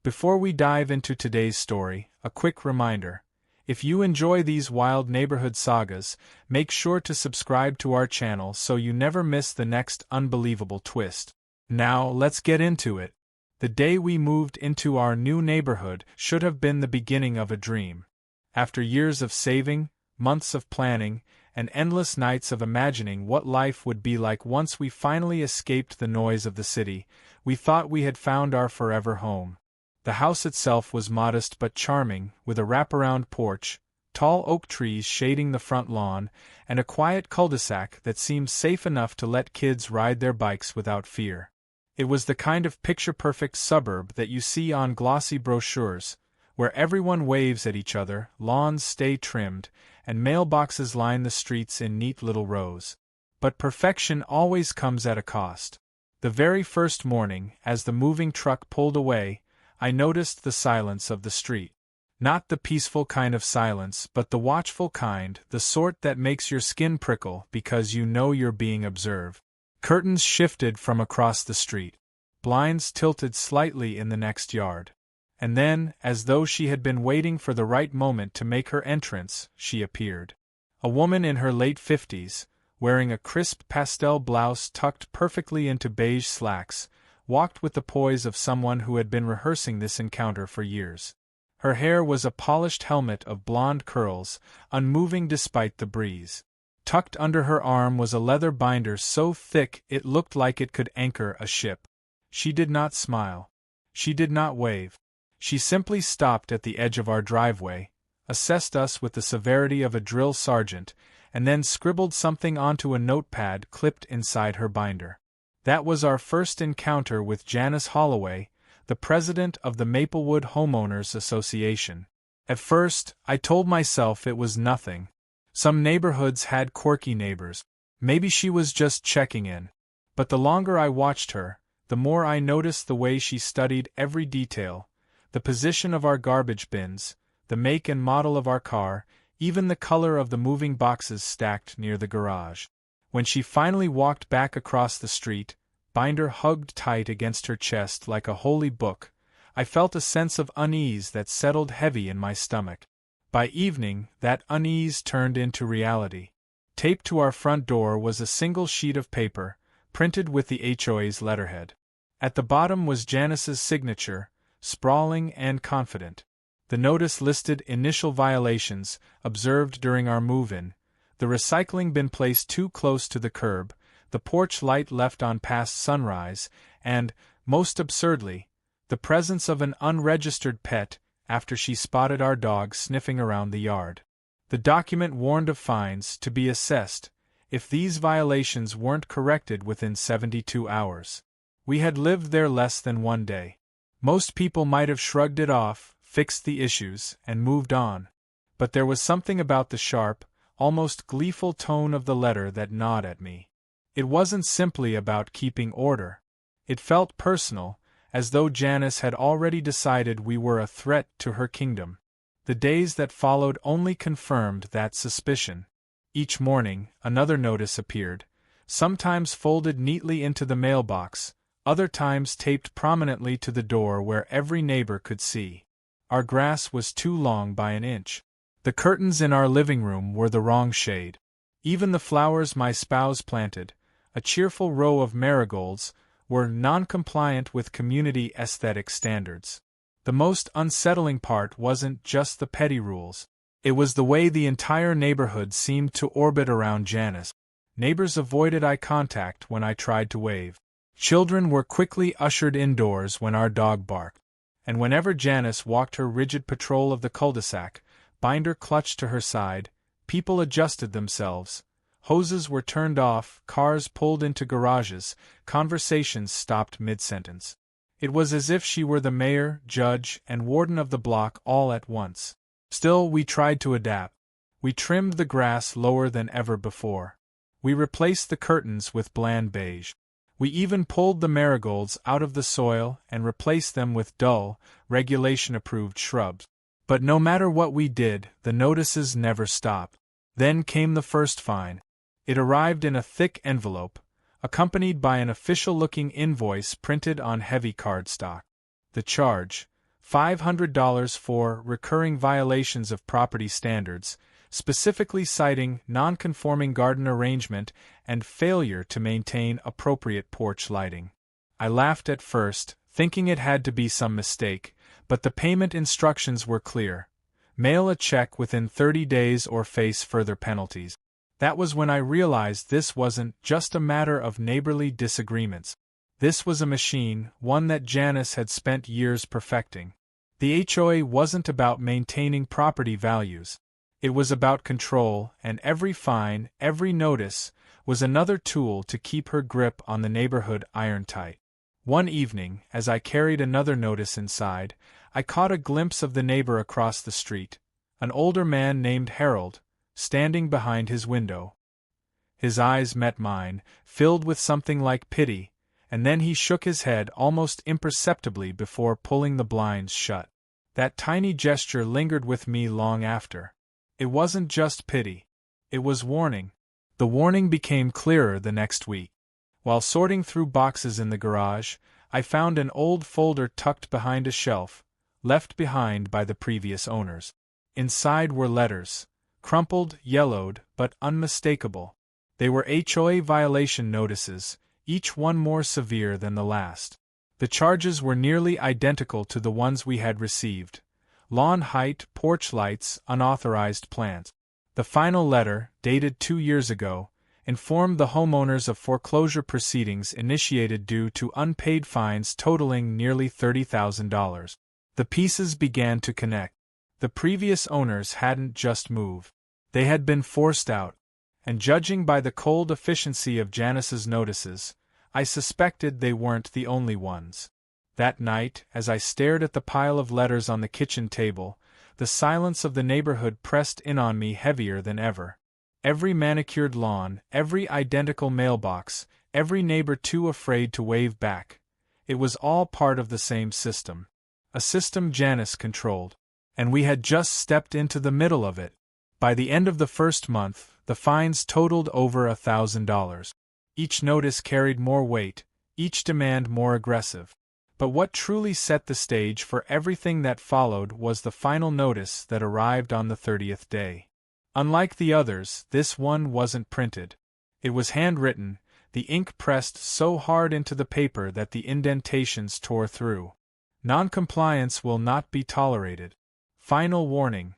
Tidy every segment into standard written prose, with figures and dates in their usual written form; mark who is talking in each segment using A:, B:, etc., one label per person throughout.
A: Before we dive into today's story, a quick reminder. If you enjoy these wild neighborhood sagas, make sure to subscribe to our channel so you never miss the next unbelievable twist. Now, let's get into it. The day we moved into our new neighborhood should have been the beginning of a dream. After years of saving, months of planning, and endless nights of imagining what life would be like once we finally escaped the noise of the city, we thought we had found our forever home. The house itself was modest but charming, with a wraparound porch, tall oak trees shading the front lawn, and a quiet cul-de-sac that seemed safe enough to let kids ride their bikes without fear. It was the kind of picture-perfect suburb that you see on glossy brochures, where everyone waves at each other, lawns stay trimmed, and mailboxes line the streets in neat little rows. But perfection always comes at a cost. The very first morning, as the moving truck pulled away, I noticed the silence of the street. Not the peaceful kind of silence, but the watchful kind, the sort that makes your skin prickle because you know you're being observed. Curtains shifted from across the street. Blinds tilted slightly in the next yard. And then, as though she had been waiting for the right moment to make her entrance, she appeared. A woman in her late 50s, wearing a crisp pastel blouse tucked perfectly into beige slacks, walked with the poise of someone who had been rehearsing this encounter for years. Her hair was a polished helmet of blonde curls, unmoving despite the breeze. Tucked under her arm was a leather binder so thick it looked like it could anchor a ship. She did not smile. She did not wave. She simply stopped at the edge of our driveway, assessed us with the severity of a drill sergeant, and then scribbled something onto a notepad clipped inside her binder. That was our first encounter with Janice Holloway, the president of the Maplewood Homeowners Association. At first, I told myself it was nothing. Some neighborhoods had quirky neighbors. Maybe she was just checking in. But the longer I watched her, the more I noticed the way she studied every detail. The position of our garbage bins, the make and model of our car, even the color of the moving boxes stacked near the garage. When she finally walked back across the street, binder hugged tight against her chest like a holy book, I felt a sense of unease that settled heavy in my stomach. By evening, that unease turned into reality. Taped to our front door was a single sheet of paper, printed with the HOA's letterhead. At the bottom was Janice's signature, sprawling and confident. The notice listed initial violations observed during our move-in: the recycling bin placed too close to the curb, the porch light left on past sunrise, and, most absurdly, the presence of an unregistered pet after she spotted our dog sniffing around the yard. The document warned of fines to be assessed if these violations weren't corrected within 72 hours. We had lived there less than one day. Most people might have shrugged it off, fixed the issues, and moved on. But there was something about the sharp, almost gleeful tone of the letter that gnawed at me. It wasn't simply about keeping order. It felt personal, as though Janice had already decided we were a threat to her kingdom. The days that followed only confirmed that suspicion. Each morning, another notice appeared, sometimes folded neatly into the mailbox, other times taped prominently to the door where every neighbor could see. Our grass was too long by an inch. The curtains in our living room were the wrong shade. Even the flowers my spouse planted, a cheerful row of marigolds, were non-compliant with community aesthetic standards. The most unsettling part wasn't just the petty rules. It was the way the entire neighborhood seemed to orbit around Janice. Neighbors avoided eye contact when I tried to wave. Children were quickly ushered indoors when our dog barked. And whenever Janice walked her rigid patrol of the cul-de-sac, binder clutched to her side, people adjusted themselves. Hoses were turned off, cars pulled into garages, conversations stopped mid-sentence. It was as if she were the mayor, judge, and warden of the block all at once. Still, we tried to adapt. We trimmed the grass lower than ever before. We replaced the curtains with bland beige. We even pulled the marigolds out of the soil and replaced them with dull, regulation-approved shrubs. But no matter what we did, the notices never stopped. Then came the first fine. It arrived in a thick envelope, accompanied by an official-looking invoice printed on heavy cardstock. The charge, $500 for recurring violations of property standards, specifically citing non-conforming garden arrangement and failure to maintain appropriate porch lighting. I laughed at first, thinking it had to be some mistake, but the payment instructions were clear. Mail a check within 30 days or face further penalties. That was when I realized this wasn't just a matter of neighborly disagreements. This was a machine, one that Janice had spent years perfecting. The HOA wasn't about maintaining property values. It was about control, and every fine, every notice, was another tool to keep her grip on the neighborhood iron-tight. One evening, as I carried another notice inside, I caught a glimpse of the neighbor across the street, an older man named Harold, standing behind his window. His eyes met mine, filled with something like pity, and then he shook his head almost imperceptibly before pulling the blinds shut. That tiny gesture lingered with me long after. It wasn't just pity. It was warning. The warning became clearer the next week. While sorting through boxes in the garage, I found an old folder tucked behind a shelf, left behind by the previous owners. Inside were letters, crumpled, yellowed, but unmistakable. They were HOA violation notices, each one more severe than the last. The charges were nearly identical to the ones we had received: lawn height, porch lights, unauthorized plants. The final letter, dated 2 years ago, informed the homeowners of foreclosure proceedings initiated due to unpaid fines totaling nearly $30,000. The pieces began to connect. The previous owners hadn't just moved. They had been forced out. And judging by the cold efficiency of Janice's notices, I suspected they weren't the only ones. That night, as I stared at the pile of letters on the kitchen table, the silence of the neighborhood pressed in on me heavier than ever. Every manicured lawn, every identical mailbox, every neighbor too afraid to wave back. It was all part of the same system. A system Janice controlled. And we had just stepped into the middle of it. By the end of the first month, the fines totaled over $1,000. Each notice carried more weight, each demand more aggressive. But what truly set the stage for everything that followed was the final notice that arrived on the 30th day. Unlike the others, this one wasn't printed. It was handwritten, the ink pressed so hard into the paper that the indentations tore through. Non-compliance will not be tolerated. Final warning.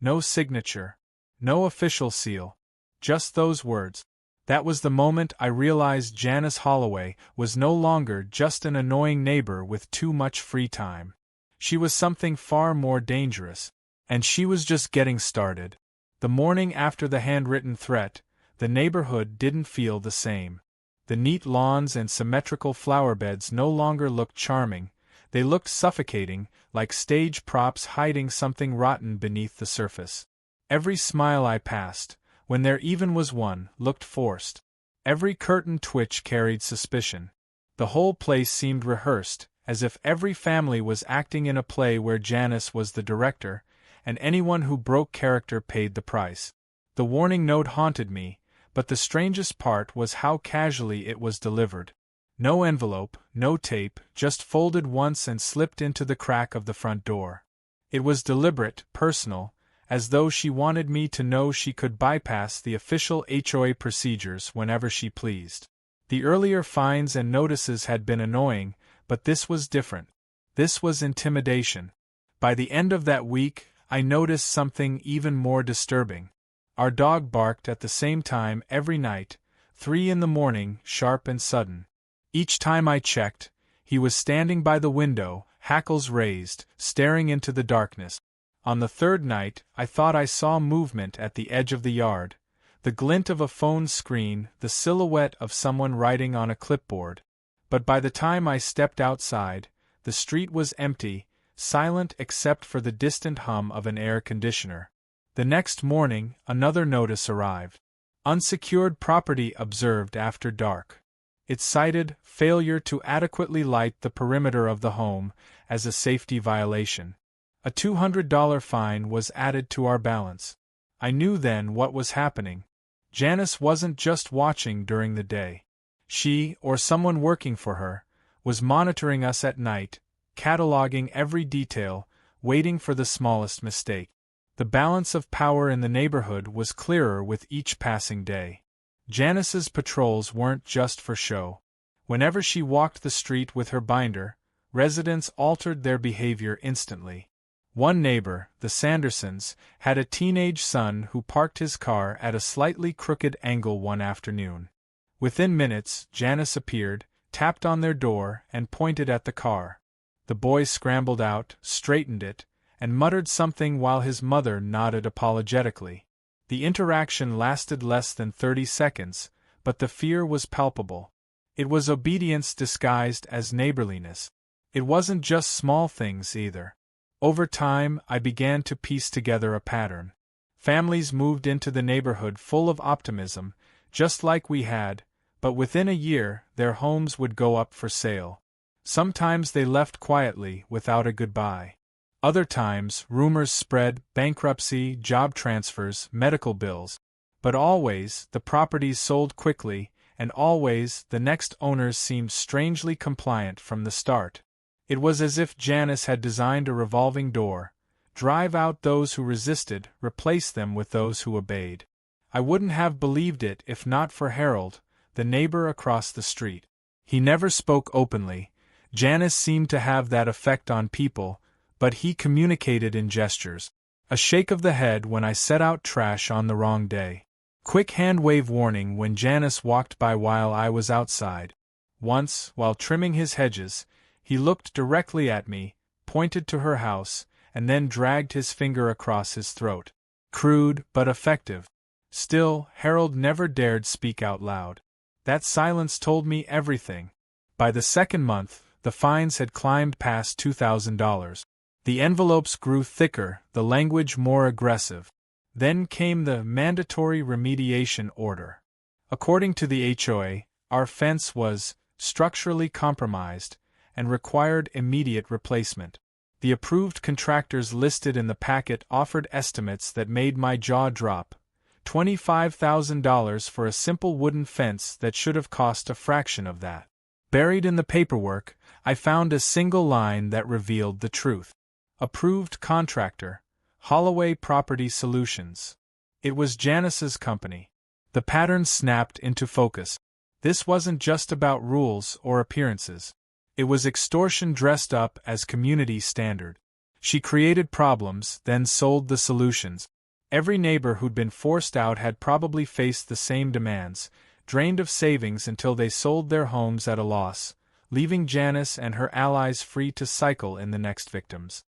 A: No signature. No official seal. Just those words. That was the moment I realized Janice Holloway was no longer just an annoying neighbor with too much free time. She was something far more dangerous. And she was just getting started. The morning after the handwritten threat, the neighborhood didn't feel the same. The neat lawns and symmetrical flower beds no longer looked charming. They looked suffocating, like stage props hiding something rotten beneath the surface. Every smile I passed, when there even was one, looked forced. Every curtain twitch carried suspicion. The whole place seemed rehearsed, as if every family was acting in a play where Janice was the director, and anyone who broke character paid the price. The warning note haunted me, but the strangest part was how casually it was delivered. No envelope, no tape, just folded once and slipped into the crack of the front door. It was deliberate, personal, as though she wanted me to know she could bypass the official HOA procedures whenever she pleased. The earlier fines and notices had been annoying, but this was different. This was intimidation. By the end of that week, I noticed something even more disturbing. Our dog barked at the same time every night, 3 in the morning, sharp and sudden. Each time I checked, he was standing by the window, hackles raised, staring into the darkness. On the third night, I thought I saw movement at the edge of the yard, the glint of a phone screen, the silhouette of someone writing on a clipboard. But by the time I stepped outside, the street was empty, silent except for the distant hum of an air conditioner. The next morning, another notice arrived. Unsecured property observed after dark. It cited failure to adequately light the perimeter of the home as a safety violation. A $200 fine was added to our balance. I knew then what was happening. Janice wasn't just watching during the day. She, or someone working for her, was monitoring us at night, cataloging every detail, waiting for the smallest mistake. The balance of power in the neighborhood was clearer with each passing day. Janice's patrols weren't just for show. Whenever she walked the street with her binder, residents altered their behavior instantly. One neighbor, the Sandersons, had a teenage son who parked his car at a slightly crooked angle one afternoon. Within minutes, Janice appeared, tapped on their door, and pointed at the car. The boy scrambled out, straightened it, and muttered something while his mother nodded apologetically. The interaction lasted less than 30 seconds, but the fear was palpable. It was obedience disguised as neighborliness. It wasn't just small things either. Over time, I began to piece together a pattern. Families moved into the neighborhood full of optimism, just like we had, but within a year, their homes would go up for sale. Sometimes they left quietly without a goodbye. Other times, rumors spread, bankruptcy, job transfers, medical bills. But always, the properties sold quickly, and always, the next owners seemed strangely compliant from the start. It was as if Janice had designed a revolving door: drive out those who resisted, replace them with those who obeyed. I wouldn't have believed it if not for Harold, the neighbor across the street. He never spoke openly. Janice seemed to have that effect on people, but he communicated in gestures. A shake of the head when I set out trash on the wrong day. Quick hand-wave warning when Janice walked by while I was outside. Once, while trimming his hedges, he looked directly at me, pointed to her house, and then dragged his finger across his throat. Crude, but effective. Still, Harold never dared speak out loud. That silence told me everything. By the second month, the fines had climbed past $2,000. The envelopes grew thicker, the language more aggressive. Then came the mandatory remediation order. According to the HOA, our fence was structurally compromised and required immediate replacement. The approved contractors listed in the packet offered estimates that made my jaw drop. $25,000 for a simple wooden fence that should have cost a fraction of that. Buried in the paperwork, I found a single line that revealed the truth. Approved contractor, Holloway Property Solutions. It was Janice's company. The pattern snapped into focus. This wasn't just about rules or appearances. It was extortion dressed up as community standard. She created problems, then sold the solutions. Every neighbor who'd been forced out had probably faced the same demands, drained of savings until they sold their homes at a loss, leaving Janice and her allies free to cycle in the next victims.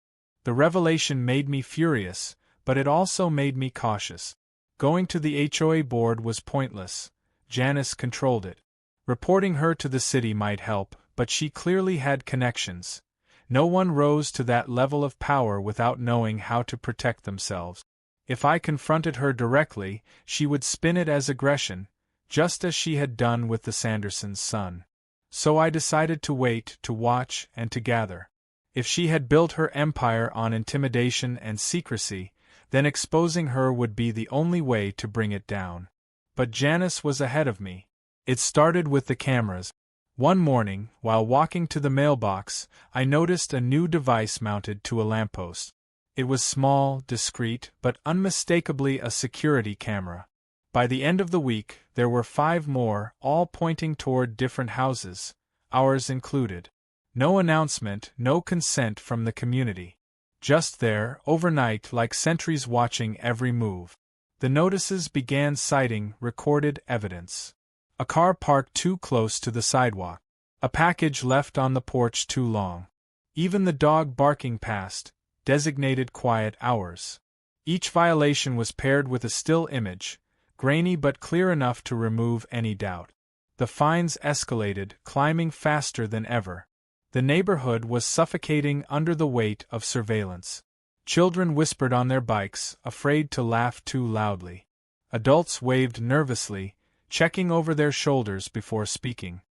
A: The revelation made me furious, but it also made me cautious. Going to the HOA board was pointless. Janice controlled it. Reporting her to the city might help, but she clearly had connections. No one rose to that level of power without knowing how to protect themselves. If I confronted her directly, she would spin it as aggression, just as she had done with the Sandersons' son. So I decided to wait, to watch, and to gather. If she had built her empire on intimidation and secrecy, then exposing her would be the only way to bring it down. But Janice was ahead of me. It started with the cameras. One morning, while walking to the mailbox, I noticed a new device mounted to a lamppost. It was small, discreet, but unmistakably a security camera. By the end of the week, there were 5 more, all pointing toward different houses, ours included. No announcement, no consent from the community. Just there, overnight, like sentries watching every move. The notices began citing recorded evidence. A car parked too close to the sidewalk. A package left on the porch too long. Even the dog barking past, designated quiet hours. Each violation was paired with a still image, grainy but clear enough to remove any doubt. The fines escalated, climbing faster than ever. The neighborhood was suffocating under the weight of surveillance. Children whispered on their bikes, afraid to laugh too loudly. Adults waved nervously, checking over their shoulders before speaking.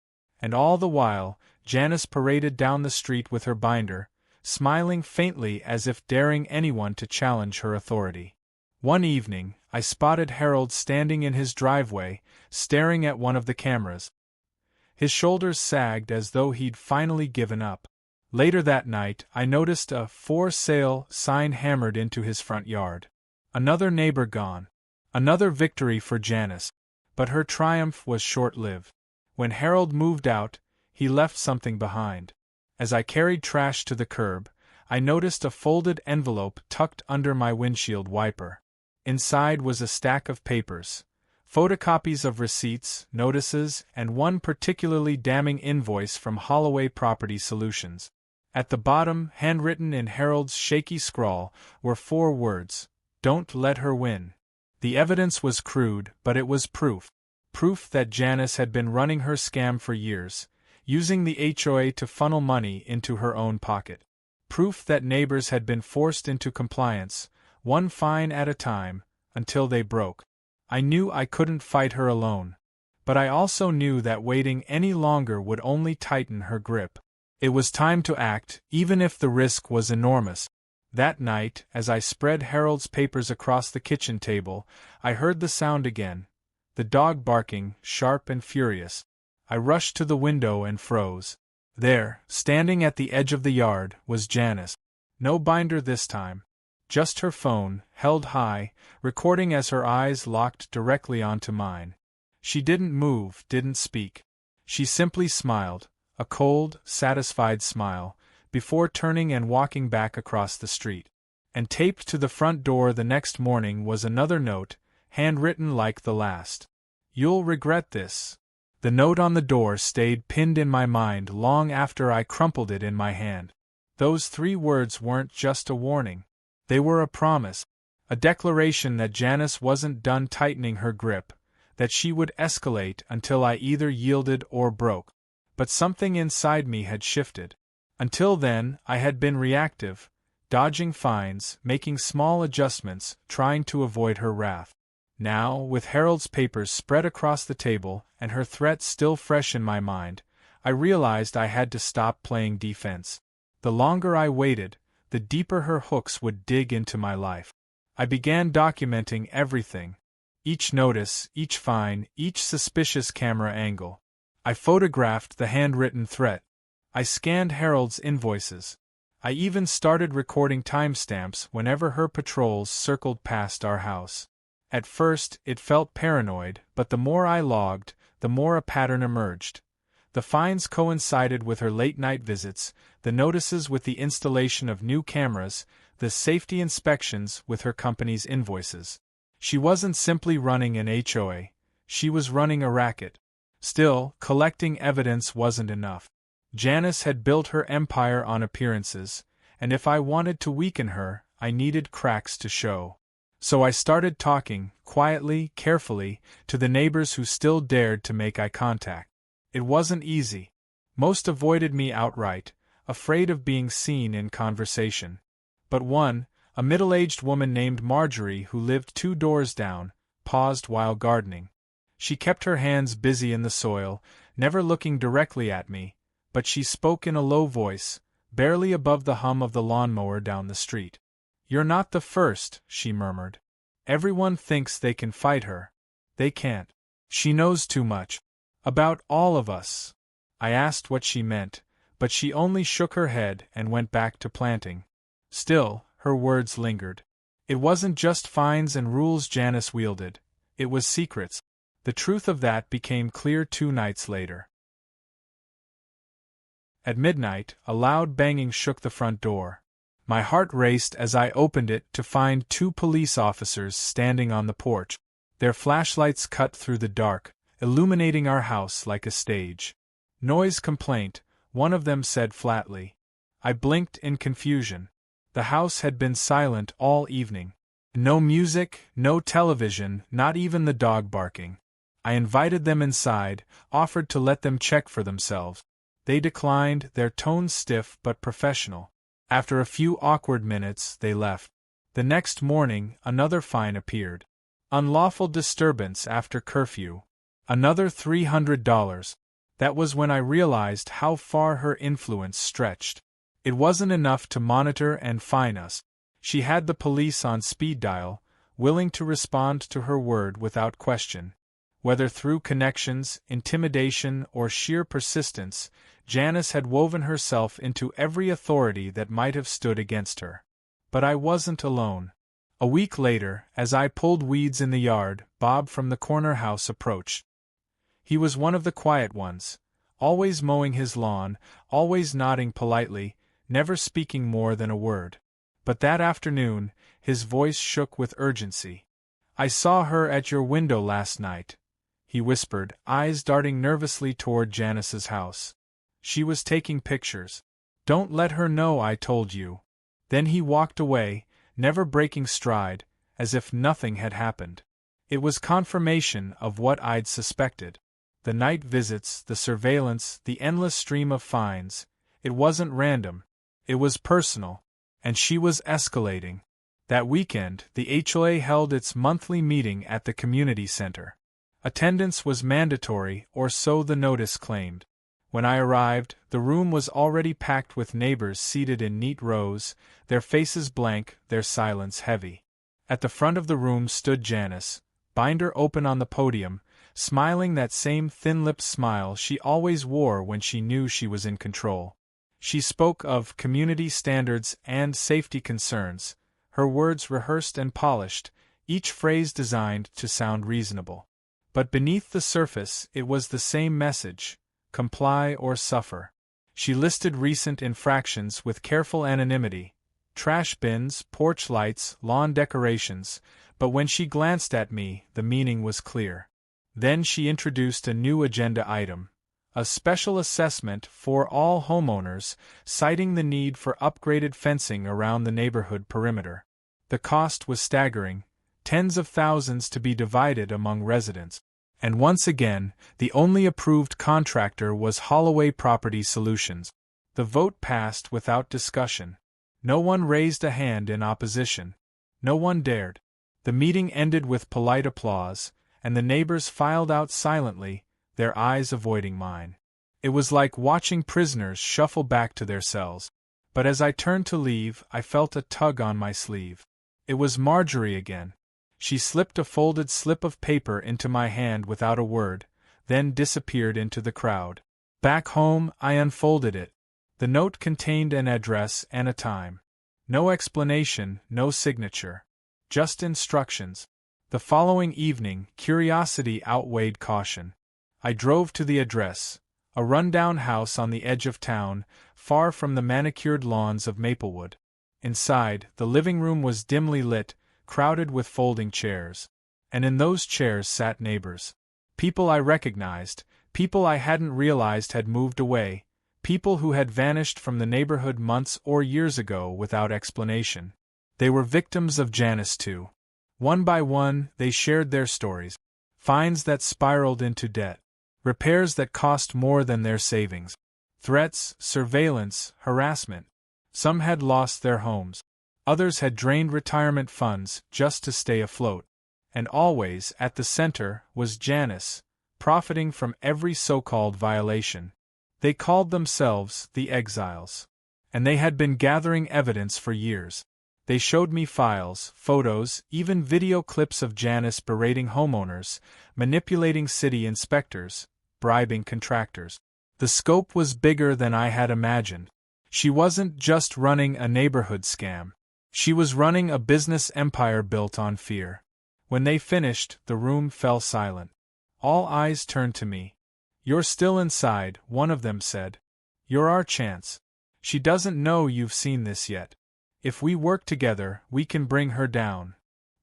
A: And all the while, Janice paraded down the street with her binder, smiling faintly as if daring anyone to challenge her authority. One evening, I spotted Harold standing in his driveway, staring at one of the cameras. His shoulders sagged as though he'd finally given up. Later that night, I noticed a "for sale" sign hammered into his front yard. Another neighbor gone. Another victory for Janice. But her triumph was short-lived. When Harold moved out, he left something behind. As I carried trash to the curb, I noticed a folded envelope tucked under my windshield wiper. Inside was a stack of papers. Photocopies of receipts, notices, and one particularly damning invoice from Holloway Property Solutions. At the bottom, handwritten in Harold's shaky scrawl, were 4 words: "Don't let her win." The evidence was crude, but it was proof. Proof that Janice had been running her scam for years, using the HOA to funnel money into her own pocket. Proof that neighbors had been forced into compliance, one fine at a time, until they broke. I knew I couldn't fight her alone. But I also knew that waiting any longer would only tighten her grip. It was time to act, even if the risk was enormous. That night, as I spread Harold's papers across the kitchen table, I heard the sound again. The dog barking, sharp and furious. I rushed to the window and froze. There, standing at the edge of the yard, was Janice. No binder this time. Just her phone, held high, recording as her eyes locked directly onto mine. She didn't move, didn't speak. She simply smiled, a cold, satisfied smile, before turning and walking back across the street. And taped to the front door the next morning was another note, handwritten like the last. "You'll regret this." The note on the door stayed pinned in my mind long after I crumpled it in my hand. Those 3 words weren't just a warning. They were a promise, a declaration that Janice wasn't done tightening her grip, that she would escalate until I either yielded or broke. But something inside me had shifted. Until then, I had been reactive, dodging fines, making small adjustments, trying to avoid her wrath. Now, with Harold's papers spread across the table and her threat still fresh in my mind, I realized I had to stop playing defense. The longer I waited, the deeper her hooks would dig into my life. I began documenting everything. Each notice, each fine, each suspicious camera angle. I photographed the handwritten threat. I scanned Harold's invoices. I even started recording timestamps whenever her patrols circled past our house. At first, it felt paranoid, but the more I logged, the more a pattern emerged. The fines coincided with her late-night visits, the notices with the installation of new cameras, the safety inspections with her company's invoices. She wasn't simply running an HOA, she was running a racket. Still, collecting evidence wasn't enough. Janice had built her empire on appearances, and if I wanted to weaken her, I needed cracks to show. So I started talking, quietly, carefully, to the neighbors who still dared to make eye contact. It wasn't easy. Most avoided me outright, afraid of being seen in conversation. But one, a middle-aged woman named Marjorie who lived 2 doors down, paused while gardening. She kept her hands busy in the soil, never looking directly at me, but she spoke in a low voice, barely above the hum of the lawnmower down the street. "You're not the first," she murmured. "Everyone thinks they can fight her. They can't. She knows too much. About all of us." I asked what she meant, but she only shook her head and went back to planting. Still, her words lingered. It wasn't just fines and rules Janice wielded, it was secrets. The truth of that became clear 2 nights later. At midnight, a loud banging shook the front door. My heart raced as I opened it to find 2 police officers standing on the porch. Their flashlights cut through the dark, illuminating our house like a stage. "Noise complaint," one of them said flatly. I blinked in confusion. The house had been silent all evening. No music, no television, not even the dog barking. I invited them inside, offered to let them check for themselves. They declined, their tones stiff but professional. After a few awkward minutes, they left. The next morning, another fine appeared. Unlawful disturbance after curfew. Another $300. That was when I realized how far her influence stretched. It wasn't enough to monitor and fine us. She had the police on speed dial, willing to respond to her word without question. Whether through connections, intimidation, or sheer persistence, Janice had woven herself into every authority that might have stood against her. But I wasn't alone. A week later, as I pulled weeds in the yard, Bob from the corner house approached. He was one of the quiet ones, always mowing his lawn, always nodding politely, never speaking more than a word. But that afternoon, his voice shook with urgency. "I saw her at your window last night," he whispered, eyes darting nervously toward Janice's house. "She was taking pictures. Don't let her know I told you." Then he walked away, never breaking stride, as if nothing had happened. It was confirmation of what I'd suspected. The night visits, the surveillance, the endless stream of fines. It wasn't random. It was personal. And she was escalating. That weekend, the HOA held its monthly meeting at the community center. Attendance was mandatory, or so the notice claimed. When I arrived, the room was already packed with neighbors seated in neat rows, their faces blank, their silence heavy. At the front of the room stood Janice, binder open on the podium, smiling that same thin-lipped smile she always wore when she knew she was in control. She spoke of community standards and safety concerns, her words rehearsed and polished, each phrase designed to sound reasonable. But beneath the surface, it was the same message: comply or suffer. She listed recent infractions with careful anonymity: trash bins, porch lights, lawn decorations, but when she glanced at me, the meaning was clear. Then she introduced a new agenda item: a special assessment for all homeowners, citing the need for upgraded fencing around the neighborhood perimeter. The cost was staggering, tens of thousands to be divided among residents. And once again, the only approved contractor was HOA Property Solutions. The vote passed without discussion. No one raised a hand in opposition. No one dared. The meeting ended with polite applause, and the neighbors filed out silently, their eyes avoiding mine. It was like watching prisoners shuffle back to their cells. But as I turned to leave, I felt a tug on my sleeve. It was Marjorie again. She slipped a folded slip of paper into my hand without a word, then disappeared into the crowd. Back home, I unfolded it. The note contained an address and a time. No explanation, no signature. Just instructions. The following evening, curiosity outweighed caution. I drove to the address, a rundown house on the edge of town, far from the manicured lawns of Maplewood. Inside, the living room was dimly lit, crowded with folding chairs. And in those chairs sat neighbors. People I recognized, people I hadn't realized had moved away, people who had vanished from the neighborhood months or years ago without explanation. They were victims of Janice too. One by one, they shared their stories. Fines that spiraled into debt. Repairs that cost more than their savings. Threats, surveillance, harassment. Some had lost their homes. Others had drained retirement funds just to stay afloat. And always, at the center, was Janice, profiting from every so-called violation. They called themselves the Exiles. And they had been gathering evidence for years. They showed me files, photos, even video clips of Janice berating homeowners, manipulating city inspectors, bribing contractors. The scope was bigger than I had imagined. She wasn't just running a neighborhood scam. She was running a business empire built on fear. When they finished, the room fell silent. All eyes turned to me. "You're still inside," one of them said. "You're our chance. She doesn't know you've seen this yet. If we work together, we can bring her down."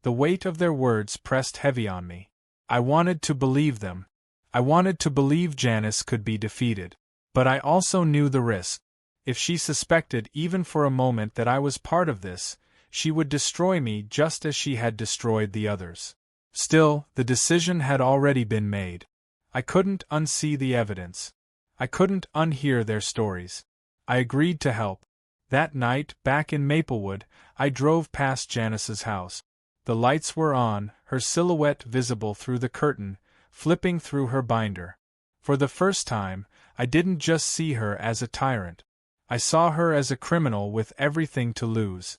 A: The weight of their words pressed heavy on me. I wanted to believe them. I wanted to believe Janice could be defeated. But I also knew the risk. If she suspected even for a moment that I was part of this, she would destroy me just as she had destroyed the others. Still, the decision had already been made. I couldn't unsee the evidence. I couldn't unhear their stories. I agreed to help. That night, back in Maplewood, I drove past Janice's house. The lights were on, her silhouette visible through the curtain, flipping through her binder. For the first time, I didn't just see her as a tyrant. I saw her as a criminal with everything to lose.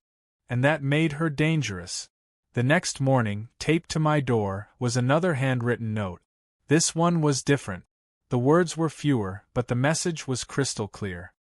A: And that made her dangerous. The next morning, taped to my door, was another handwritten note. This one was different. The words were fewer, but the message was crystal clear.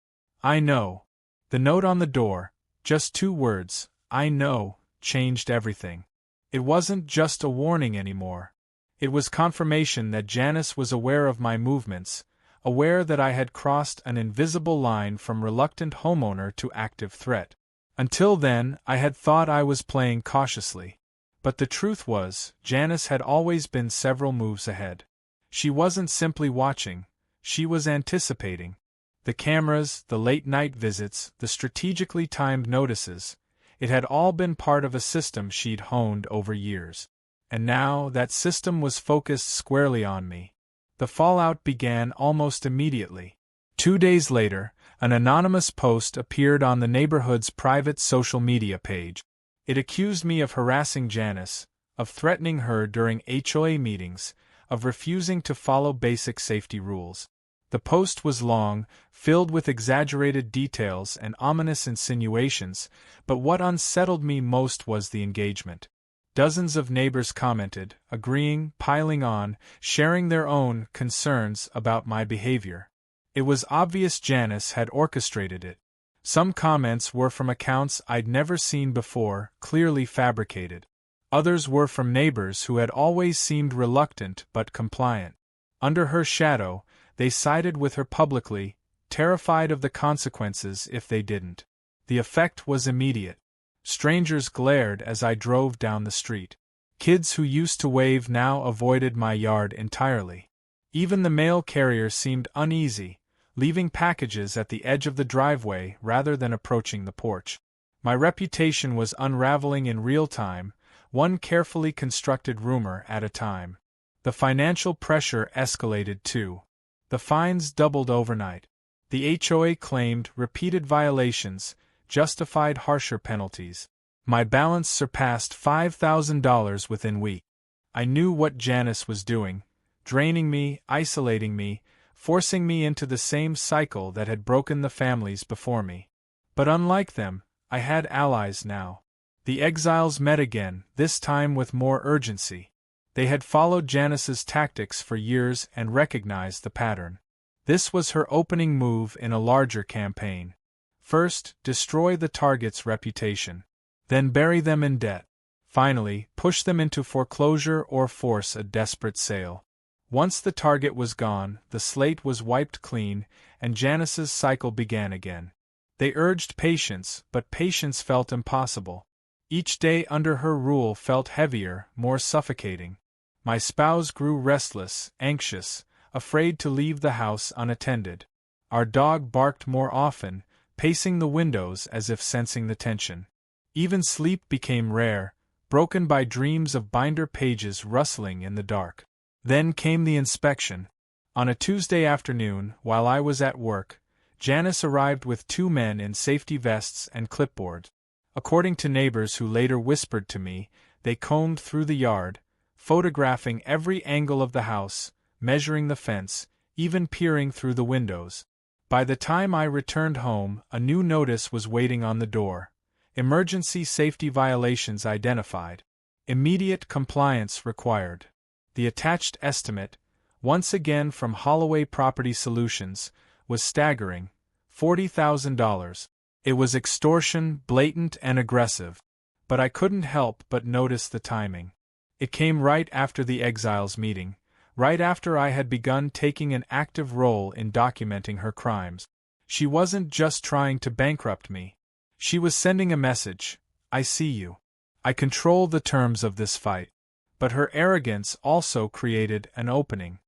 A: I know. The note on the door, just 2 words, I know, changed everything. It wasn't just a warning anymore. It was confirmation that Janice was aware of my movements, aware that I had crossed an invisible line from reluctant homeowner to active threat. Until then, I had thought I was playing cautiously. But the truth was, Janice had always been several moves ahead. She wasn't simply watching, she was anticipating. The cameras, the late-night visits, the strategically timed notices, it had all been part of a system she'd honed over years. And now, that system was focused squarely on me. The fallout began almost immediately. 2 days later, an anonymous post appeared on the neighborhood's private social media page. It accused me of harassing Janice, of threatening her during HOA meetings, of refusing to follow basic safety rules. The post was long, filled with exaggerated details and ominous insinuations, but what unsettled me most was the engagement. Dozens of neighbors commented, agreeing, piling on, sharing their own concerns about my behavior. It was obvious Janice had orchestrated it. Some comments were from accounts I'd never seen before, clearly fabricated. Others were from neighbors who had always seemed reluctant but compliant. Under her shadow, they sided with her publicly, terrified of the consequences if they didn't. The effect was immediate. Strangers glared as I drove down the street. Kids who used to wave now avoided my yard entirely. Even the mail carrier seemed uneasy, leaving packages at the edge of the driveway rather than approaching the porch. My reputation was unraveling in real time, one carefully constructed rumor at a time. The financial pressure escalated too. The fines doubled overnight. The HOA claimed repeated violations, justified harsher penalties. My balance surpassed $5,000 within weeks. I knew what Janice was doing, draining me, isolating me, forcing me into the same cycle that had broken the families before me. But unlike them, I had allies now. The exiles met again, this time with more urgency. They had followed Janice's tactics for years and recognized the pattern. This was her opening move in a larger campaign. First, destroy the target's reputation. Then bury them in debt. Finally, push them into foreclosure or force a desperate sale. Once the target was gone, the slate was wiped clean, and Janice's cycle began again. They urged patience, but patience felt impossible. Each day under her rule felt heavier, more suffocating. My spouse grew restless, anxious, afraid to leave the house unattended. Our dog barked more often, pacing the windows as if sensing the tension. Even sleep became rare, broken by dreams of binder pages rustling in the dark. Then came the inspection. On a Tuesday afternoon, while I was at work, Janice arrived with 2 men in safety vests and clipboards. According to neighbors who later whispered to me, they combed through the yard, photographing every angle of the house, measuring the fence, even peering through the windows. By the time I returned home, a new notice was waiting on the door. Emergency safety violations identified. Immediate compliance required. The attached estimate, once again from Holloway Property Solutions, was staggering: $40,000. It was extortion, blatant and aggressive. But I couldn't help but notice the timing. It came right after the exiles meeting, right after I had begun taking an active role in documenting her crimes. She wasn't just trying to bankrupt me. She was sending a message: I see you. I control the terms of this fight. But her arrogance also created an opening.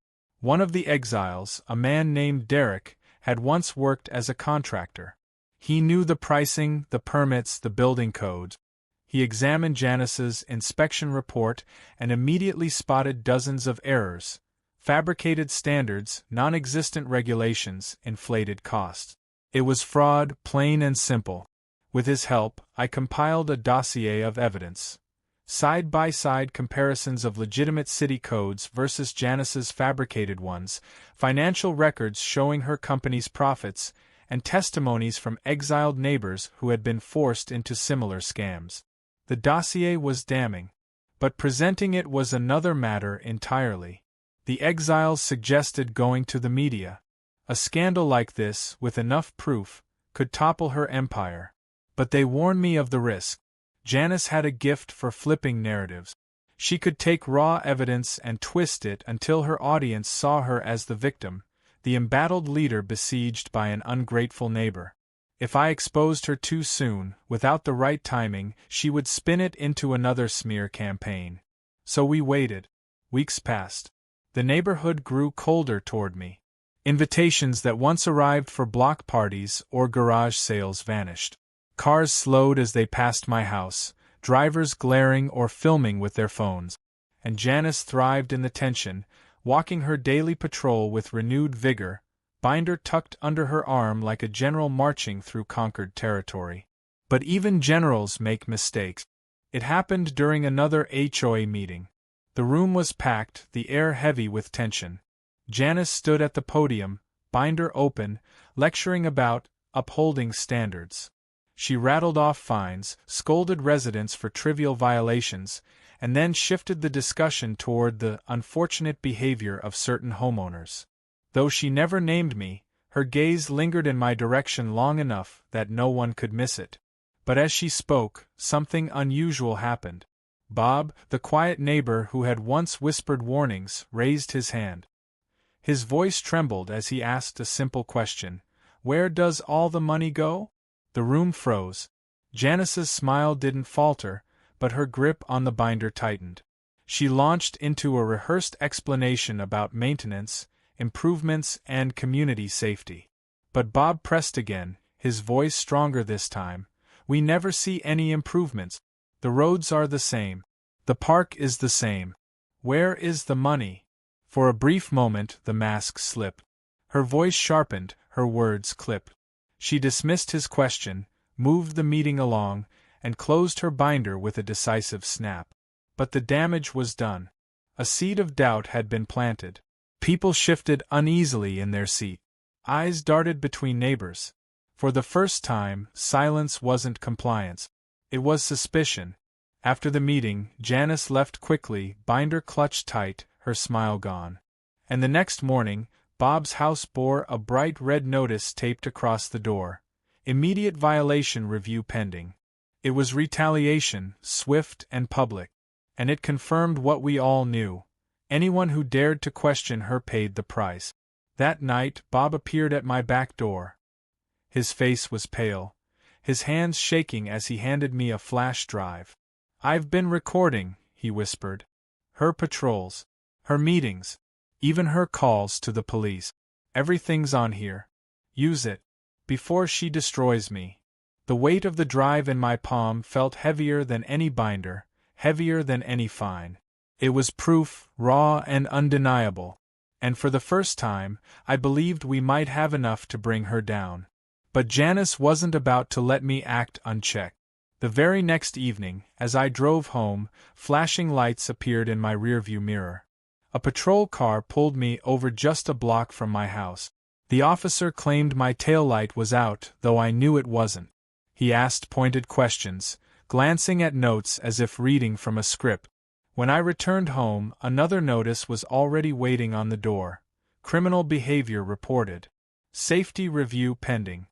A: One of the exiles, a man named Derek, had once worked as a contractor. He knew the pricing, the permits, the building codes. He examined Janice's inspection report and immediately spotted dozens of errors: fabricated standards, non-existent regulations, inflated costs. It was fraud, plain and simple. With his help, I compiled a dossier of evidence. Side-by-side comparisons of legitimate city codes versus Janice's fabricated ones, financial records showing her company's profits, and testimonies from exiled neighbors who had been forced into similar scams. The dossier was damning. But presenting it was another matter entirely. The exiles suggested going to the media. A scandal like this, with enough proof, could topple her empire. But they warned me of the risk. Janice had a gift for flipping narratives. She could take raw evidence and twist it until her audience saw her as the victim, the embattled leader besieged by an ungrateful neighbor. If I exposed her too soon, without the right timing, she would spin it into another smear campaign. So we waited. Weeks passed. The neighborhood grew colder toward me. Invitations that once arrived for block parties or garage sales vanished. Cars slowed as they passed my house, drivers glaring or filming with their phones. And Janice thrived in the tension, walking her daily patrol with renewed vigor, binder tucked under her arm like a general marching through conquered territory. But even generals make mistakes. It happened during another HOA meeting. The room was packed, the air heavy with tension. Janice stood at the podium, binder open, lecturing about upholding standards. She rattled off fines, scolded residents for trivial violations, and then shifted the discussion toward the unfortunate behavior of certain homeowners. Though she never named me, her gaze lingered in my direction long enough that no one could miss it. But as she spoke, something unusual happened. Bob, the quiet neighbor who had once whispered warnings, raised his hand. His voice trembled as he asked a simple question: "Where does all the money go?" The room froze. Janice's smile didn't falter, but her grip on the binder tightened. She launched into a rehearsed explanation about maintenance, improvements, and community safety. But Bob pressed again, his voice stronger this time. "We never see any improvements. The roads are the same. The park is the same. Where is the money?" For a brief moment the mask slipped. Her voice sharpened, her words clipped. She dismissed his question, moved the meeting along, and closed her binder with a decisive snap. But the damage was done. A seed of doubt had been planted. People shifted uneasily in their seat. Eyes darted between neighbors. For the first time, silence wasn't compliance. It was suspicion. After the meeting, Janice left quickly, binder clutched tight, her smile gone. And the next morning, Bob's house bore a bright red notice taped across the door. Immediate violation review pending. It was retaliation, swift and public. And it confirmed what we all knew. Anyone who dared to question her paid the price. That night, Bob appeared at my back door. His face was pale, his hands shaking as he handed me a flash drive. "I've been recording," he whispered. "Her patrols, her meetings, even her calls to the police. Everything's on here. Use it before she destroys me." The weight of the drive in my palm felt heavier than any binder, heavier than any fine. It was proof, raw and undeniable. And for the first time, I believed we might have enough to bring her down. But Janice wasn't about to let me act unchecked. The very next evening, as I drove home, flashing lights appeared in my rearview mirror. A patrol car pulled me over just a block from my house. The officer claimed my taillight was out, though I knew it wasn't. He asked pointed questions, glancing at notes as if reading from a script. When I returned home, another notice was already waiting on the door. Criminal behavior reported. Safety review pending.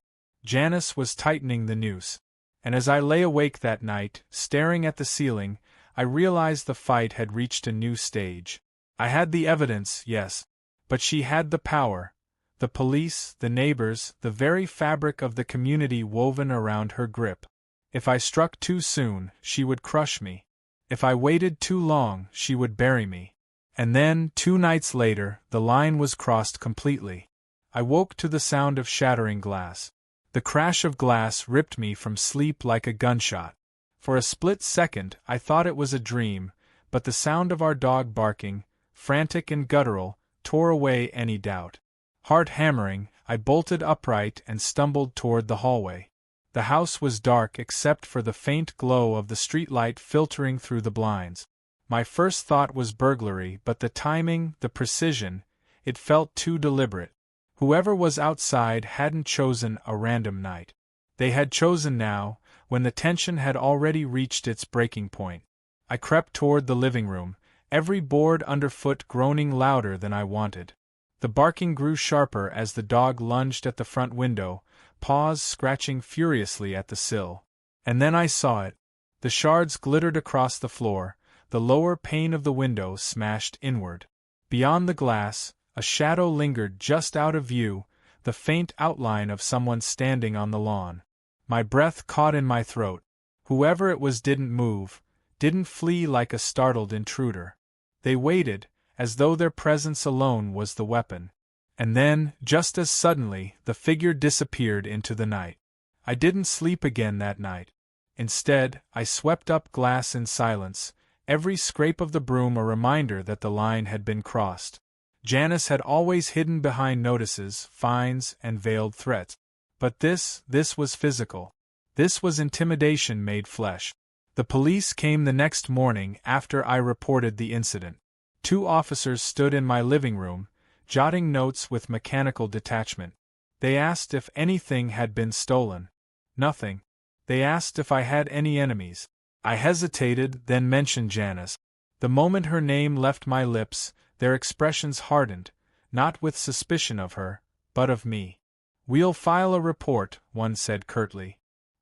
A: Janice was tightening the noose. And as I lay awake that night, staring at the ceiling, I realized the fight had reached a new stage. I had the evidence, yes. But she had the power. The police, the neighbors, the very fabric of the community woven around her grip. If I struck too soon, she would crush me. If I waited too long, she would bury me. And then, 2 nights later, the line was crossed completely. I woke to the sound of shattering glass. The crash of glass ripped me from sleep like a gunshot. For a split second, I thought it was a dream, but the sound of our dog barking, frantic and guttural, tore away any doubt. Heart hammering, I bolted upright and stumbled toward the hallway. The house was dark except for the faint glow of the streetlight filtering through the blinds. My first thought was burglary, but the timing, the precision, it felt too deliberate. Whoever was outside hadn't chosen a random night. They had chosen now, when the tension had already reached its breaking point. I crept toward the living room, every board underfoot groaning louder than I wanted. The barking grew sharper as the dog lunged at the front window, paws scratching furiously at the sill. And then I saw it. The shards glittered across the floor, the lower pane of the window smashed inward. Beyond the glass, a shadow lingered just out of view, the faint outline of someone standing on the lawn. My breath caught in my throat. Whoever it was didn't move, didn't flee like a startled intruder. They waited, as though their presence alone was the weapon. And then, just as suddenly, the figure disappeared into the night. I didn't sleep again that night. Instead, I swept up glass in silence, every scrape of the broom a reminder that the line had been crossed. Janice had always hidden behind notices, fines, and veiled threats. But this was physical. This was intimidation made flesh. The police came the next morning after I reported the incident. 2 officers stood in my living room, jotting notes with mechanical detachment. They asked if anything had been stolen. Nothing. They asked if I had any enemies. I hesitated, then mentioned Janice. The moment her name left my lips, their expressions hardened, not with suspicion of her, but of me. "We'll file a report," one said curtly.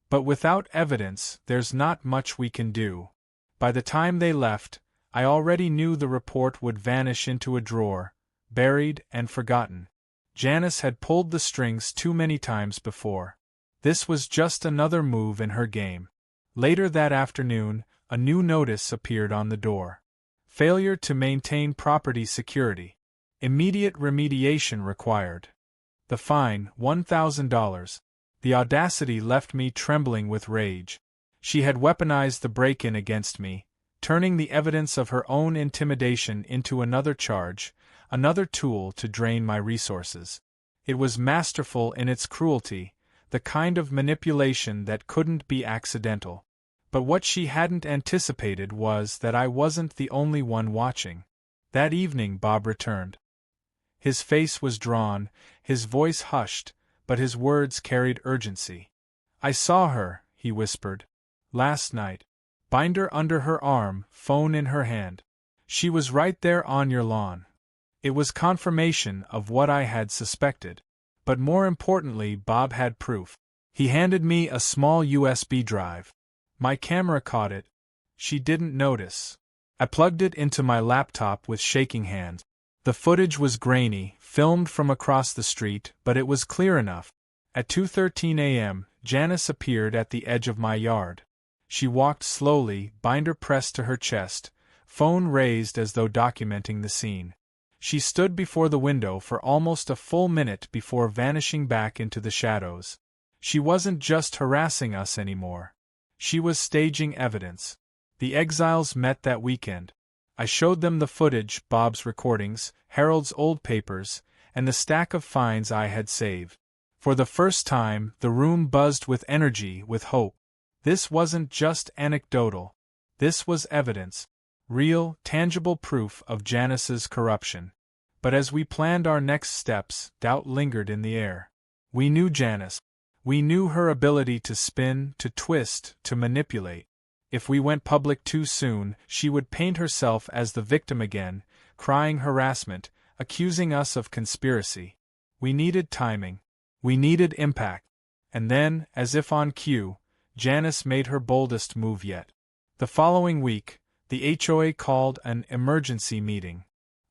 A: "But without evidence, there's not much we can do." By the time they left, I already knew the report would vanish into a drawer, buried and forgotten. Janice had pulled the strings too many times before. This was just another move in her game. Later that afternoon, a new notice appeared on the door. Failure to maintain property security. Immediate remediation required. The fine, $1,000. The audacity left me trembling with rage. She had weaponized the break-in against me, turning the evidence of her own intimidation into another charge, another tool to drain my resources. It was masterful in its cruelty, the kind of manipulation that couldn't be accidental. But what she hadn't anticipated was that I wasn't the only one watching. That evening Bob returned. His face was drawn, his voice hushed, but his words carried urgency. "I saw her," he whispered. "Last night. Binder under her arm, phone in her hand. She was right there on your lawn." It was confirmation of what I had suspected. But more importantly, Bob had proof. He handed me a small USB drive. My camera caught it. She didn't notice. I plugged it into my laptop with shaking hands. The footage was grainy, filmed from across the street, but it was clear enough. At 2:13 a.m., Janice appeared at the edge of my yard. She walked slowly, binder pressed to her chest, phone raised as though documenting the scene. She stood before the window for almost a full minute before vanishing back into the shadows. She wasn't just harassing us anymore. She was staging evidence. The exiles met that weekend. I showed them the footage, Bob's recordings, Harold's old papers, and the stack of fines I had saved. For the first time, the room buzzed with energy, with hope. This wasn't just anecdotal. This was evidence. Real, tangible proof of Janice's corruption. But as we planned our next steps, doubt lingered in the air. We knew Janice. We knew her ability to spin, to twist, to manipulate. If we went public too soon, she would paint herself as the victim again, crying harassment, accusing us of conspiracy. We needed timing. We needed impact. And then, as if on cue, Janice made her boldest move yet. The following week, the HOA called an emergency meeting.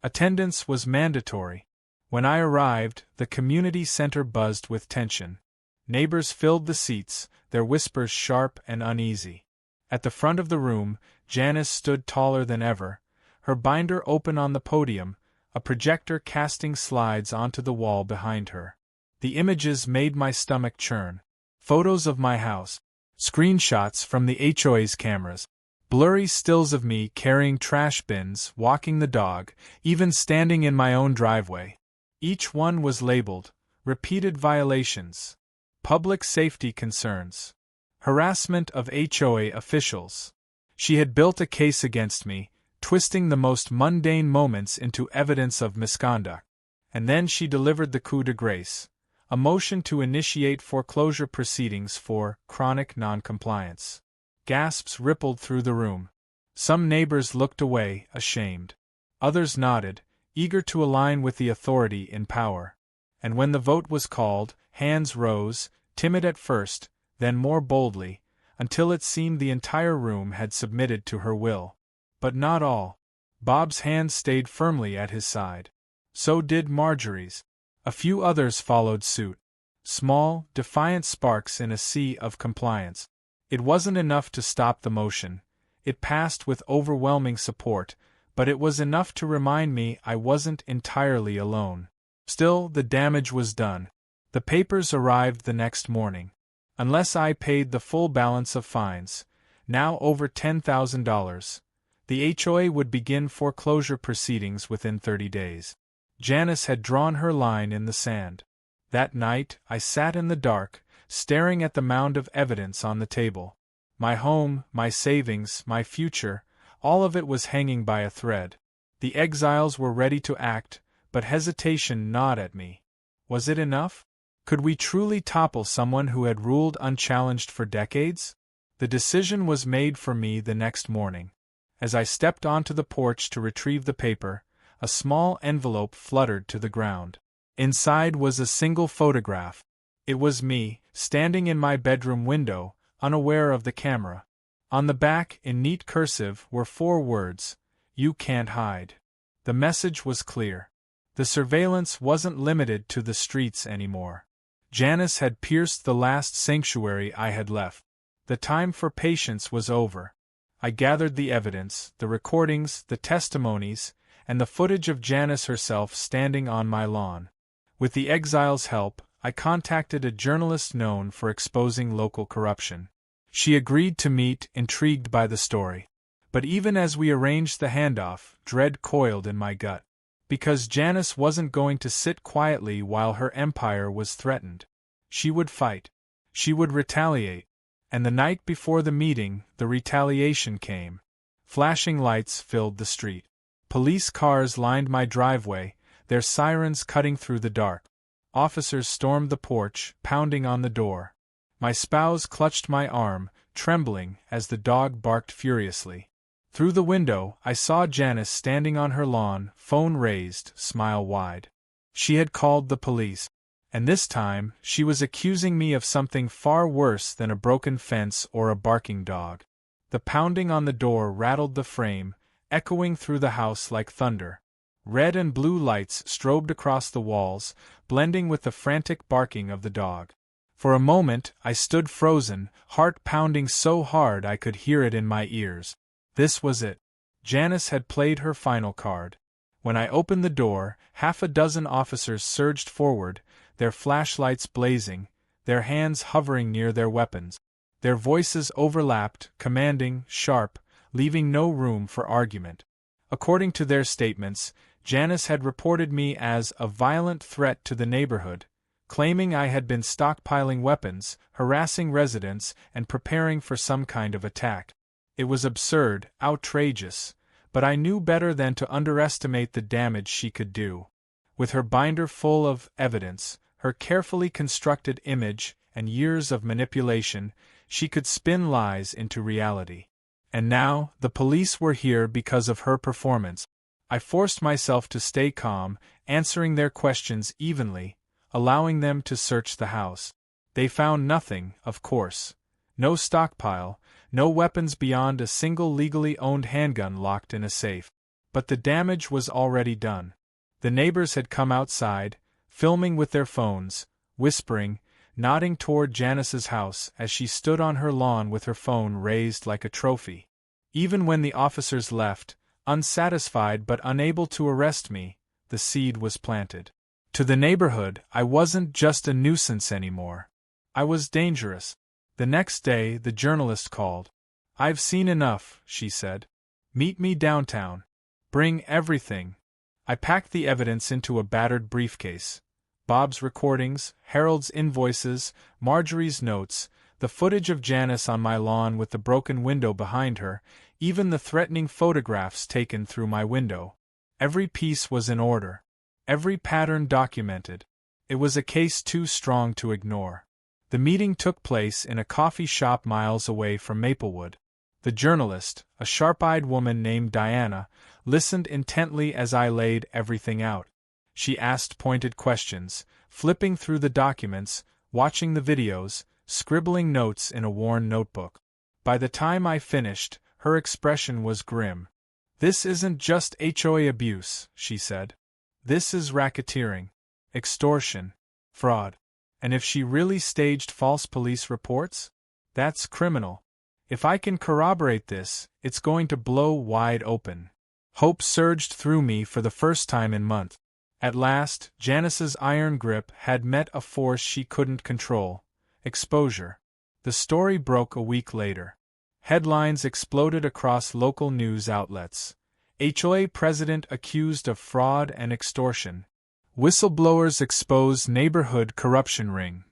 A: Attendance was mandatory. When I arrived, the community center buzzed with tension. Neighbors filled the seats, their whispers sharp and uneasy. At the front of the room, Janice stood taller than ever, her binder open on the podium, a projector casting slides onto the wall behind her. The images made my stomach churn. Photos of my house, screenshots from the HOA's cameras, blurry stills of me carrying trash bins, walking the dog, even standing in my own driveway. Each one was labeled, repeated violations, public safety concerns, harassment of HOA officials. She had built a case against me, twisting the most mundane moments into evidence of misconduct. And then she delivered the coup de grace, a motion to initiate foreclosure proceedings for chronic noncompliance. Gasps rippled through the room. Some neighbors looked away, ashamed. Others nodded, eager to align with the authority in power. And when the vote was called, hands rose, timid at first, then more boldly, until it seemed the entire room had submitted to her will. But not all. Bob's hand stayed firmly at his side. So did Marjorie's. A few others followed suit. Small, defiant sparks in a sea of compliance. It wasn't enough to stop the motion. It passed with overwhelming support, but it was enough to remind me I wasn't entirely alone. Still, the damage was done. The papers arrived the next morning. Unless I paid the full balance of fines, now over $10,000, the HOA would begin foreclosure proceedings within 30 days. Janice had drawn her line in the sand. That night, I sat in the dark, staring at the mound of evidence on the table. My home, my savings, my future, all of it was hanging by a thread. The exiles were ready to act, but hesitation gnawed at me. Was it enough? Could we truly topple someone who had ruled unchallenged for decades? The decision was made for me the next morning. As I stepped onto the porch to retrieve the paper, a small envelope fluttered to the ground. Inside was a single photograph. It was me, standing in my bedroom window, unaware of the camera. On the back, in neat cursive, were 4 words: "You can't hide." The message was clear. The surveillance wasn't limited to the streets anymore. Janice had pierced the last sanctuary I had left. The time for patience was over. I gathered the evidence, the recordings, the testimonies, and the footage of Janice herself standing on my lawn. With the exile's help, I contacted a journalist known for exposing local corruption. She agreed to meet, intrigued by the story. But even as we arranged the handoff, dread coiled in my gut. Because Janice wasn't going to sit quietly while her empire was threatened. She would fight. She would retaliate. And the night before the meeting, the retaliation came. Flashing lights filled the street. Police cars lined my driveway, their sirens cutting through the dark. Officers stormed the porch, pounding on the door. My spouse clutched my arm, trembling, as the dog barked furiously. Through the window, I saw Janice standing on her lawn, phone raised, smile wide. She had called the police. And this time, she was accusing me of something far worse than a broken fence or a barking dog. The pounding on the door rattled the frame, echoing through the house like thunder. Red and blue lights strobed across the walls, blending with the frantic barking of the dog. For a moment, I stood frozen, heart pounding so hard I could hear it in my ears. This was it. Janice had played her final card. When I opened the door, 6 officers surged forward, their flashlights blazing, their hands hovering near their weapons. Their voices overlapped, commanding, sharp, leaving no room for argument. According to their statements, Janice had reported me as a violent threat to the neighborhood, claiming I had been stockpiling weapons, harassing residents, and preparing for some kind of attack. It was absurd, outrageous, but I knew better than to underestimate the damage she could do. With her binder full of evidence, her carefully constructed image, and years of manipulation, she could spin lies into reality. And now, the police were here because of her performance. I forced myself to stay calm, answering their questions evenly, allowing them to search the house. They found nothing, of course. No stockpile, no weapons beyond a single legally owned handgun locked in a safe. But the damage was already done. The neighbors had come outside, filming with their phones, whispering, nodding toward Janice's house as she stood on her lawn with her phone raised like a trophy. Even when the officers left, unsatisfied but unable to arrest me, the seed was planted. To the neighborhood, I wasn't just a nuisance anymore. I was dangerous. The next day, the journalist called. "I've seen enough," she said. "Meet me downtown. Bring everything." I packed the evidence into a battered briefcase. Bob's recordings, Harold's invoices, Marjorie's notes, the footage of Janice on my lawn with the broken window behind her, even the threatening photographs taken through my window. Every piece was in order. Every pattern documented. It was a case too strong to ignore. The meeting took place in a coffee shop miles away from Maplewood. The journalist, a sharp-eyed woman named Diana, listened intently as I laid everything out. She asked pointed questions, flipping through the documents, watching the videos, scribbling notes in a worn notebook. By the time I finished, her expression was grim. "This isn't just HOA abuse," she said. "This is racketeering, extortion, fraud. And if she really staged false police reports? That's criminal. If I can corroborate this, it's going to blow wide open." Hope surged through me for the first time in months. At last, Janice's iron grip had met a force she couldn't control: exposure. The story broke a week later. Headlines exploded across local news outlets. HOA president accused of fraud and extortion. Whistleblowers expose neighborhood corruption ring.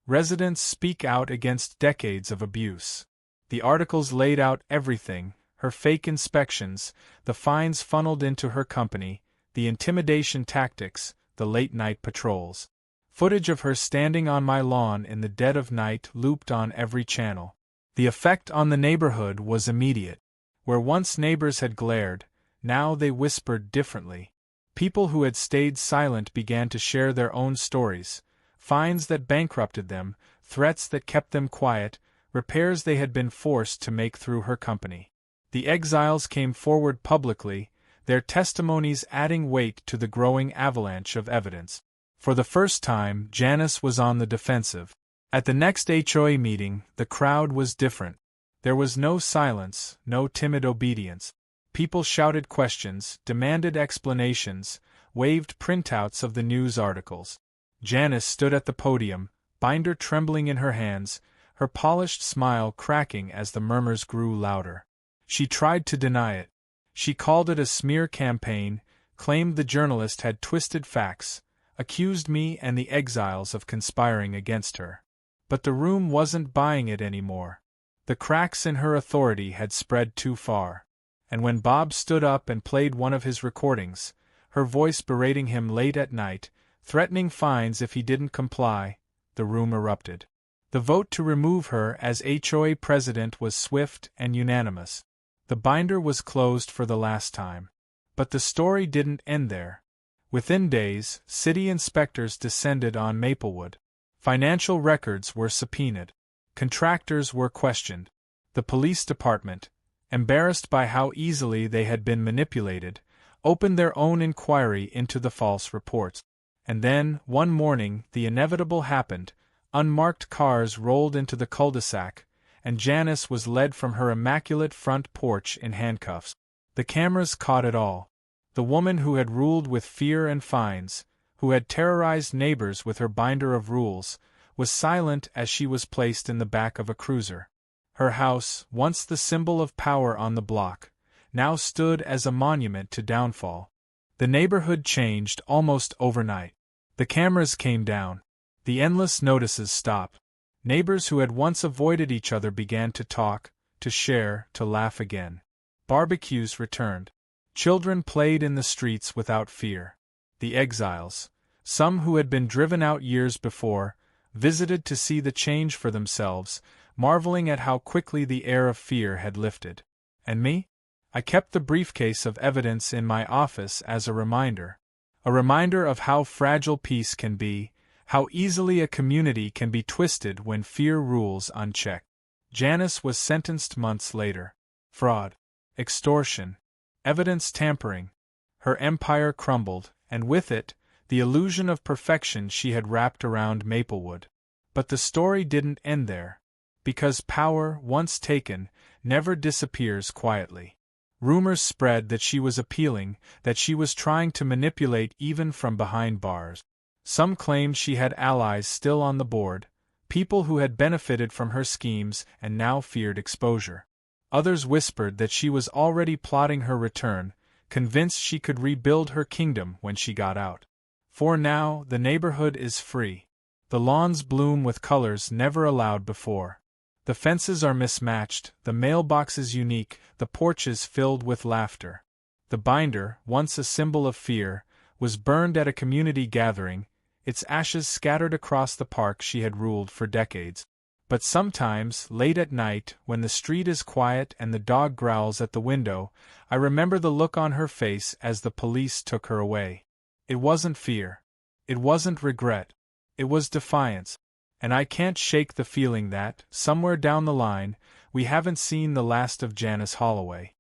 A: Residents speak out against decades of abuse. The articles laid out everything: her fake inspections, the fines funneled into her company, the intimidation tactics, the late-night patrols. Footage of her standing on my lawn in the dead of night looped on every channel. The effect on the neighborhood was immediate. Where once neighbors had glared, now they whispered differently. People who had stayed silent began to share their own stories: fines that bankrupted them, threats that kept them quiet, repairs they had been forced to make through her company. The exiles came forward publicly, their testimonies adding weight to the growing avalanche of evidence. For the first time, Janice was on the defensive. At the next HOA meeting, the crowd was different. There was no silence, no timid obedience. People shouted questions, demanded explanations, waved printouts of the news articles. Janice stood at the podium, binder trembling in her hands, her polished smile cracking as the murmurs grew louder. She tried to deny it. She called it a smear campaign, claimed the journalist had twisted facts, accused me and the exiles of conspiring against her. But the room wasn't buying it anymore. The cracks in her authority had spread too far. And when Bob stood up and played one of his recordings, her voice berating him late at night, threatening fines if he didn't comply, the room erupted. The vote to remove her as HOA president was swift and unanimous. The binder was closed for the last time. But the story didn't end there. Within days, city inspectors descended on Maplewood. Financial records were subpoenaed. Contractors were questioned. The police department, embarrassed by how easily they had been manipulated, opened their own inquiry into the false reports. And then, one morning, the inevitable happened. Unmarked cars rolled into the cul-de-sac, and Janice was led from her immaculate front porch in handcuffs. The cameras caught it all. The woman who had ruled with fear and fines, who had terrorized neighbors with her binder of rules, was silent as she was placed in the back of a cruiser. Her house, once the symbol of power on the block, now stood as a monument to downfall. The neighborhood changed almost overnight. The cameras came down. The endless notices stopped. Neighbors who had once avoided each other began to talk, to share, to laugh again. Barbecues returned. Children played in the streets without fear. The exiles, some who had been driven out years before, visited to see the change for themselves, marveling at how quickly the air of fear had lifted. And me? I kept the briefcase of evidence in my office as a reminder of how fragile peace can be, how easily a community can be twisted when fear rules unchecked. Janice was sentenced months later. Fraud, extortion, evidence tampering. Her empire crumbled, and with it, the illusion of perfection she had wrapped around Maplewood. But the story didn't end there. Because power, once taken, never disappears quietly. Rumors spread that she was appealing, that she was trying to manipulate even from behind bars. Some claimed she had allies still on the board, people who had benefited from her schemes and now feared exposure. Others whispered that she was already plotting her return, convinced she could rebuild her kingdom when she got out. For now, the neighborhood is free. The lawns bloom with colors never allowed before. The fences are mismatched, the mailboxes unique, the porches filled with laughter. The binder, once a symbol of fear, was burned at a community gathering, its ashes scattered across the park she had ruled for decades. But sometimes, late at night, when the street is quiet and the dog growls at the window, I remember the look on her face as the police took her away. It wasn't fear. It wasn't regret. It was defiance. And I can't shake the feeling that, somewhere down the line, we haven't seen the last of Janice Holloway.